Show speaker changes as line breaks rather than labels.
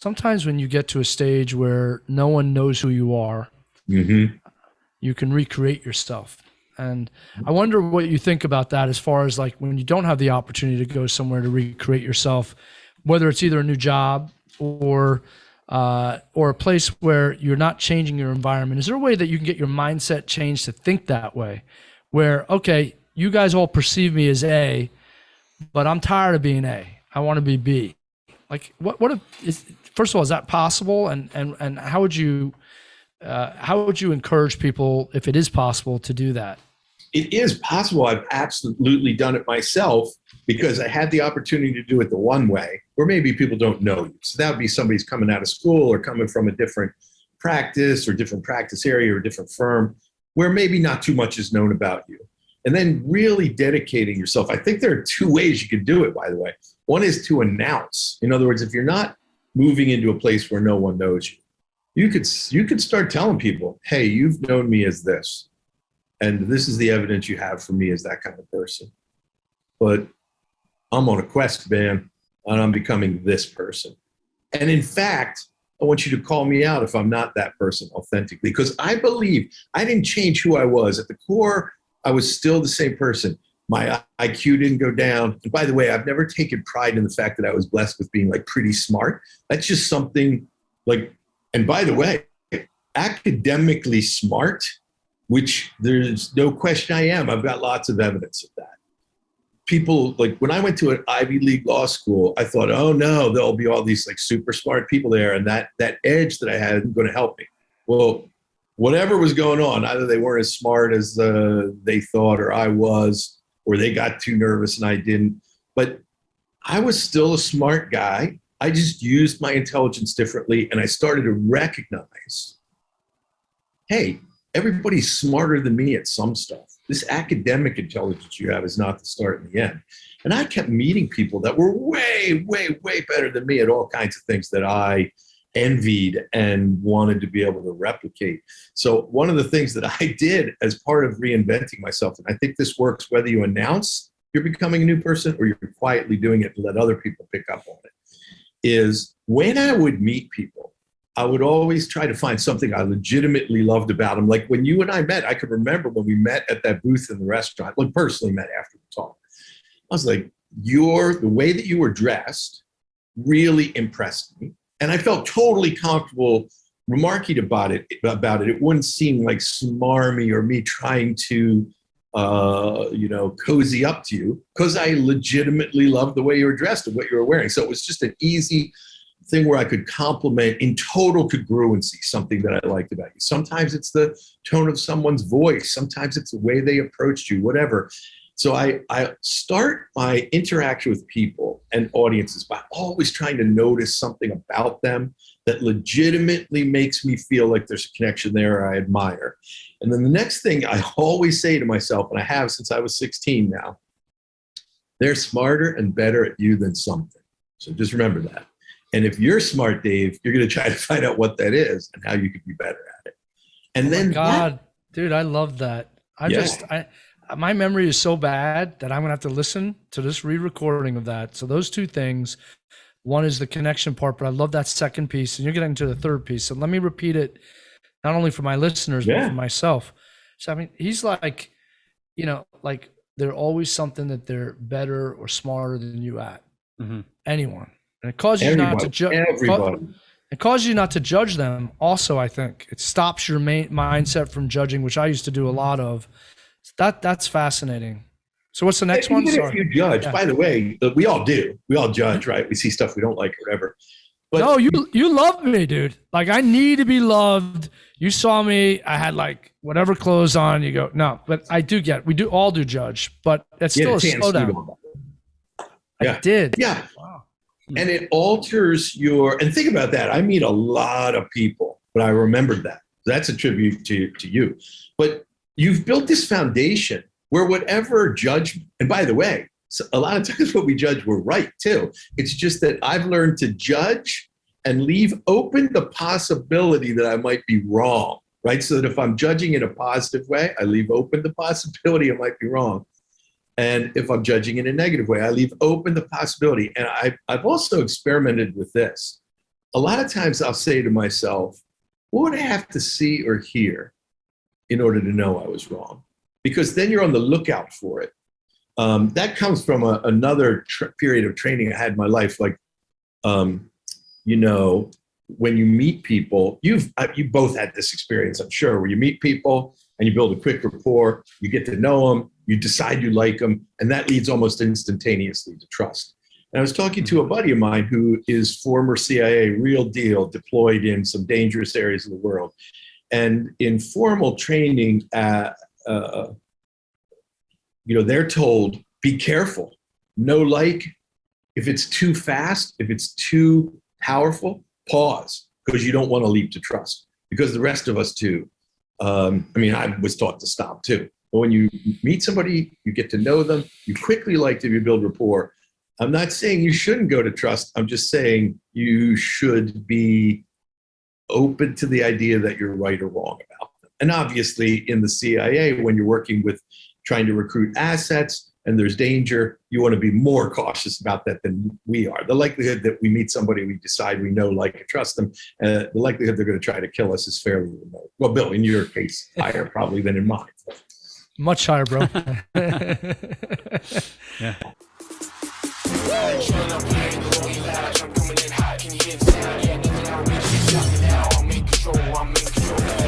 sometimes when you get to a stage where no one knows who you are,
Mm-hmm.
you can recreate yourself. And I wonder what you think about that as far as like when you don't have the opportunity to go somewhere to recreate yourself, whether it's either a new job or a place where you're not changing your environment. Is there a way that you can get your mindset changed to think that way? Where, okay, you guys all perceive me as A, but I'm tired of being A. I want to be B. Like first of all, is that possible? And how would you encourage people, if it is possible, to do that?
It is possible. I've absolutely done it myself because I had the opportunity to do it the one way, or maybe people don't know you. So that would be somebody's coming out of school or coming from a different practice or different practice area or different firm where maybe not too much is known about you. And then really dedicating yourself. I think there are two ways you can do it, by the way. One is to announce. In other words, if you're not moving into a place where no one knows you, you could start telling people, hey, you've known me as this, and this is the evidence you have for me as that kind of person. But I'm on a quest, man, and I'm becoming this person. And in fact, I want you to call me out if I'm not that person authentically, because I believe I didn't change who I was. At the core, I was still the same person. My IQ didn't go down. And by the way, I've never taken pride in the fact that I was blessed with being like pretty smart. That's just something like, and by the way, academically smart, which there's no question I am. I've got lots of evidence of that. People, like when I went to an Ivy League law school, I thought, oh no, there'll be all these like super smart people there, and that edge that I had isn't going to help me. Well, whatever was going on, either they weren't as smart as they thought, or I was, or they got too nervous and I didn't. But I was still a smart guy. I just used my intelligence differently, and I started to recognize, hey, everybody's smarter than me at some stuff. This academic intelligence you have is not the start and the end. And I kept meeting people that were way, way, way better than me at all kinds of things that I envied and wanted to be able to replicate. So one of the things that I did as part of reinventing myself, and I think this works whether you announce you're becoming a new person or you're quietly doing it and let other people pick up on it, is when I would meet people, I would always try to find something I legitimately loved about them. Like when you and I met, I could remember when we met at that booth in the restaurant, like personally met after the talk. I was like, the way that you were dressed really impressed me. And I felt totally comfortable remarking about it. It wouldn't seem like smarmy or me trying to, cozy up to you, because I legitimately loved the way you were dressed and what you were wearing. So it was just an easy thing where I could compliment in total congruency something that I liked about you. Sometimes it's the tone of someone's voice. Sometimes it's the way they approached you, whatever. So I start my interaction with people and audiences by always trying to notice something about them that legitimately makes me feel like there's a connection there I admire. And then the next thing I always say to myself, and I have since I was 16 now, they're smarter and better at you than something. So just remember that. And if you're smart, Dave, you're going to try to find out what that is and how you could be better at it. And then,
God, dude, I love that. My memory is so bad that I'm going to have to listen to this re-recording of that. So those two things, one is the connection part, but I love that second piece, and you're getting to the third piece. So let me repeat it, not only for my listeners, but for myself. So, I mean, he's like, like they're always something that they're better or smarter than you at. Mm-hmm. Anyone. And it causes you not to judge. It causes you not to judge them. Also, I think it stops your mindset from judging, which I used to do a lot of. That's fascinating. So what's the next one?
Even if you judge, by the way, we all do. We all judge, right? We see stuff we don't like or whatever.
But no, you love me, dude. Like I need to be loved. You saw me. I had like whatever clothes on. You go, no, but we do all do judge, but that's still a slowdown. I did.
Yeah. Wow. And it alters and think about that. I meet a lot of people, but I remembered that. That's a tribute to you. But you've built this foundation where whatever judgment, and by the way, a lot of times what we judge, we're right too. It's just that I've learned to judge and leave open the possibility that I might be wrong, right? So that if I'm judging in a positive way, I leave open the possibility I might be wrong. And if I'm judging in a negative way, I leave open the possibility. And I've also experimented with this. a lot of times I'll say to myself, what would I have to see or hear in order to know I was wrong? Because then you're on the lookout for it. That comes from another period of training I had in my life. Like, you know, when you meet people, you both had this experience, I'm sure, where you meet people and you build a quick rapport, you get to know them, you decide you like them, and that leads almost instantaneously to trust. And I was talking to a buddy of mine who is former CIA, real deal, deployed in some dangerous areas of the world. And in formal training, you know, they're told, be careful, no like. If it's too fast, if it's too powerful, pause, because you don't want to leap to trust, because the rest of us too. I mean, I was taught to stop too. But when you meet somebody, you get to know them, you quickly like them, you build rapport. I'm not saying you shouldn't go to trust. I'm just saying you should be open to the idea that you're right or wrong about them. And obviously in the CIA, when you're working with trying to recruit assets and there's danger, you want to be more cautious about that than we are. The likelihood that we meet somebody we decide we know, like, and trust them, the likelihood they're going to try to kill us is fairly remote. Well, Bill, in your case, higher probably than in mine.
Much higher, bro.
Yeah.
I'm coming in hot, can you hear the sound? Yeah, nothing I reach, shut me now. I'm in control, I'm in control.